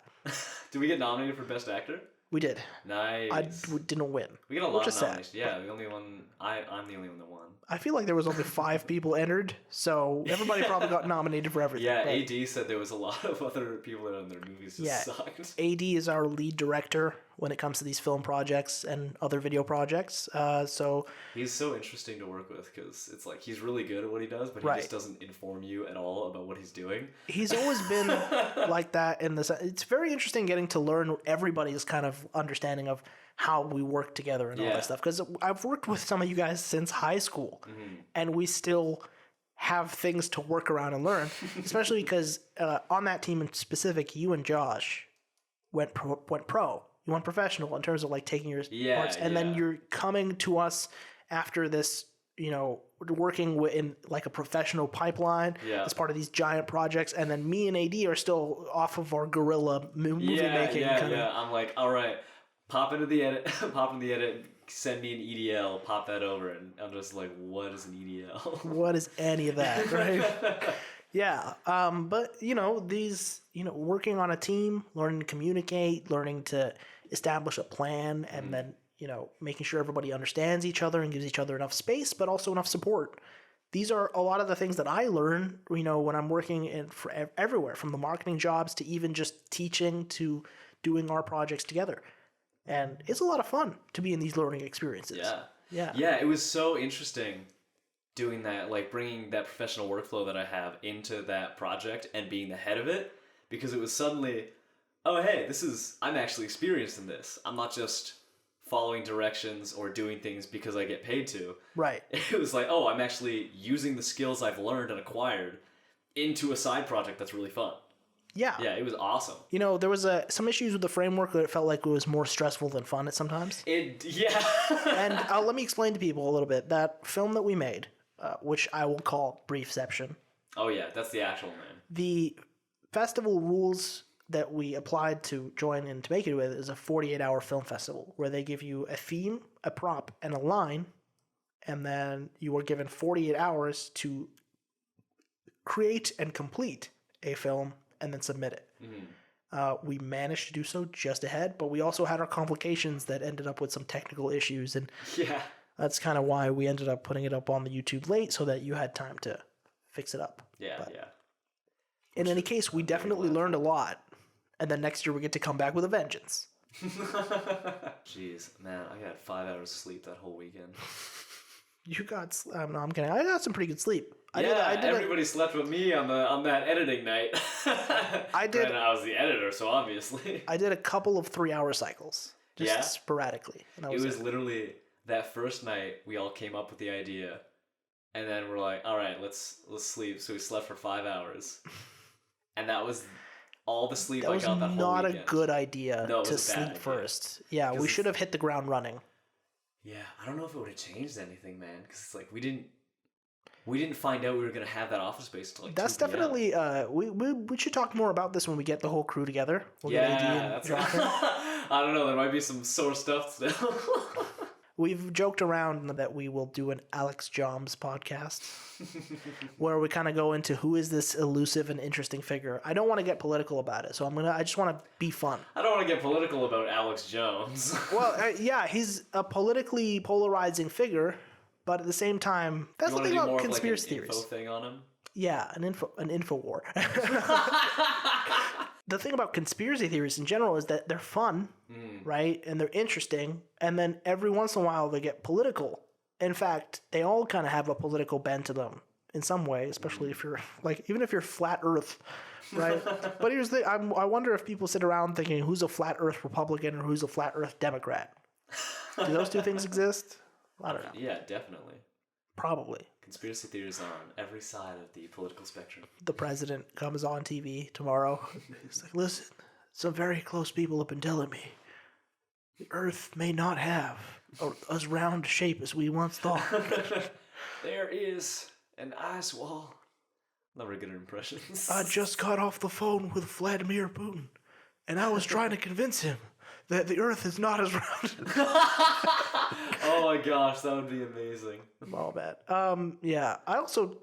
Did we get nominated for Best Actor? We did. Nice. I didn't win. We got a lot of nominations. Sad. Yeah, the only one. I'm the only one that won. I feel like there was only 5 people entered, so everybody probably got nominated for everything. Yeah, AD said there was a lot of other people that in their movies just sucked. AD is our lead director when it comes to these film projects and other video projects. So he's so interesting to work with because it's like he's really good at what he does, but he just doesn't inform you at all about what he's doing. He's always been like that in this. It's very interesting getting to learn everybody's kind of understanding of how we work together and all that stuff. Because I've worked with some of you guys since high school, and we still have things to work around and learn, especially because on that team in specific, you and Josh went pro. You went professional in terms of like taking your parts, and then you're coming to us after this, working in like a professional pipeline as part of these giant projects, and then me and AD are still off of our guerrilla movie making. I'm like, all right, pop into the edit, send me an EDL, pop that over, and I'm just like, what is an EDL? What is any of that, right? Yeah, but these, working on a team, learning to communicate, learning to establish a plan, and then making sure everybody understands each other and gives each other enough space, but also enough support. These are a lot of the things that I learn, when I'm working everywhere, from the marketing jobs to even just teaching to doing our projects together. And it's a lot of fun to be in these learning experiences. Yeah, it was so interesting doing that, like bringing that professional workflow that I have into that project and being the head of it, because it was suddenly, oh, hey, I'm actually experienced in this. I'm not just following directions or doing things because I get paid to. Right. It was like, oh, I'm actually using the skills I've learned and acquired into a side project that's really fun. Yeah, it was awesome. There was some issues with the framework that it felt like it was more stressful than fun at sometimes. And let me explain to people a little bit. That film that we made, which I will call Briefception. Oh yeah, that's the actual name. The festival rules that we applied to join and to make it with is a 48-hour film festival where they give you a theme, a prop, and a line, and then you are given 48 hours to create and complete a film and then submit it. We managed to do so just ahead, but we also had our complications that ended up with some technical issues, and that's kind of why we ended up putting it up on the YouTube late so that you had time to fix it up. In any case, we definitely learned a lot, and then next year we get to come back with a vengeance. Jeez, man, I got 5 hours of sleep that whole weekend. You got? No, I'm kidding. I got some pretty good sleep. Everybody slept with me on that editing night. I did. And I was the editor, so obviously. I did a couple of 3-hour cycles, just sporadically. And it was literally that first night we all came up with the idea, and then we're like, all right, let's sleep. So we slept for 5 hours, and that was all the sleep I got that whole weekend. That was not a good idea to sleep first. Yeah, we should have hit the ground running. Yeah, I don't know if it would have changed anything, man, because it's like we didn't find out we were gonna have that office space until like That's 2 p.m. definitely we should talk more about this when we get the whole crew together. We'll get AD and Jonathan. I don't know, there might be some sore stuff still. We've joked around that we will do an Alex Joms podcast where we kind of go into who is this elusive and interesting figure. I don't want to get political about it, so I just want to be fun. I don't want to get political about Alex Jones. Well, yeah, he's a politically polarizing figure, But at the same time, that's the thing about conspiracy theories. Info thing on him? Yeah, an info war. The thing about conspiracy theories in general is that they're fun, right? And they're interesting. And then every once in a while they get political. In fact, they all kind of have a political bent to them in some way, especially if you're even if you're flat Earth, right? But here's the thing: I wonder if people sit around thinking who's a flat Earth Republican or who's a flat Earth Democrat. Do those two things exist? I don't know. Yeah, definitely. Probably. Conspiracy theories on every side of the political spectrum. The president comes on TV tomorrow. He's like, listen, some very close people have been telling me the Earth may not have as round shape as we once thought. There is an ice wall. Not very good at impressions. I just got off the phone with Vladimir Putin, and I was trying to convince him that the Earth is not as round. Oh my gosh, that would be amazing. All bad. Yeah. I also,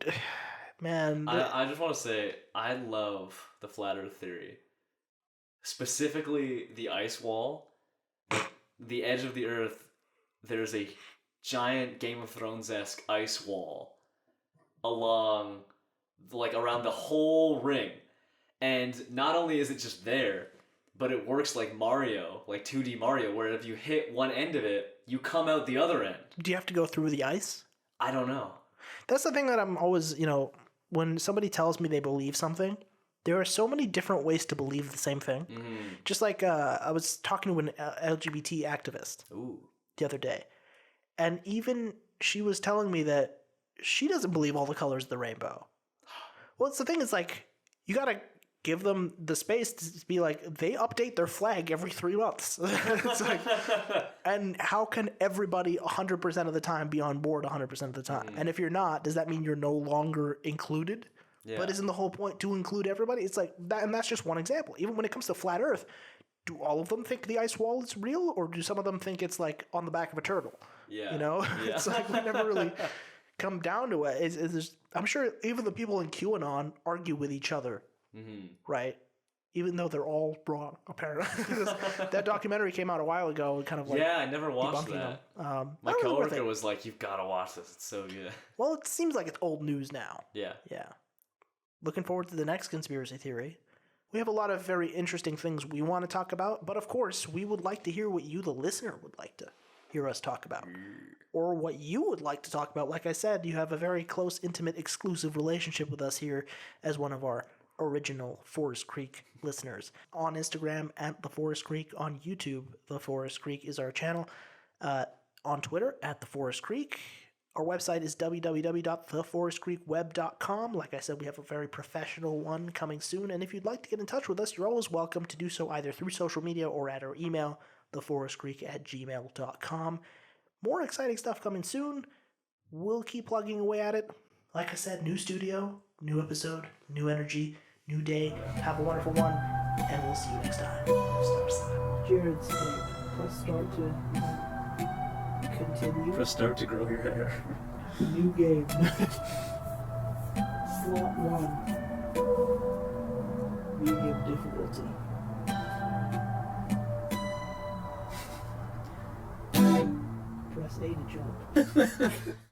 man. I just want to say I love the flat Earth theory, specifically the ice wall. The edge of the Earth, there's a giant Game of Thrones-esque ice wall along, around the whole ring, and not only is it just there, but it works like Mario, like 2D Mario, where if you hit one end of it, you come out the other end. Do you have to go through the ice? I don't know. That's the thing that I'm always, when somebody tells me they believe something, there are so many different ways to believe the same thing. Just like I was talking to an LGBT activist the other day, and even she was telling me that she doesn't believe all the colors of the rainbow. Well, it's the thing is you got to give them the space to be they update their flag every 3 months. It's and how can everybody 100% of the time be on board 100% of the time? And if you're not, does that mean you're no longer included? Yeah. But isn't the whole point to include everybody? It's that, and that's just one example. Even when it comes to flat Earth, do all of them think the ice wall is real, or do some of them think it's on the back of a turtle? Yeah. Yeah. It's we never really come down to it. I'm sure even the people in QAnon argue with each other. Right, even though they're all wrong apparently. That documentary came out a while ago, kind of I never watched that. My coworker was like, "You've got to watch this; it's so good." Well, it seems like it's old news now. Yeah. Looking forward to the next conspiracy theory. We have a lot of very interesting things we want to talk about, but of course, we would like to hear what you, the listener, would like to hear us talk about, or what you would like to talk about. Like I said, you have a very close, intimate, exclusive relationship with us here as one of our original Forest Creek listeners. On Instagram at The Forest Creek, on YouTube, The Forest Creek is our channel, on Twitter at The Forest Creek. Our website is www.theforestcreekweb.com. Like I said, we have a very professional one coming soon, and if you'd like to get in touch with us, you're always welcome to do so either through social media or at our email, theforestcreek@gmail.com. More exciting stuff coming soon. We'll keep plugging away at it. Like I said, new studio, new episode, new energy, new day. Have a wonderful one, and we'll see you next time. Jarrod's press start to continue. Press start to grow your hair. New game. Slot 1. Medium difficulty. Press A to jump.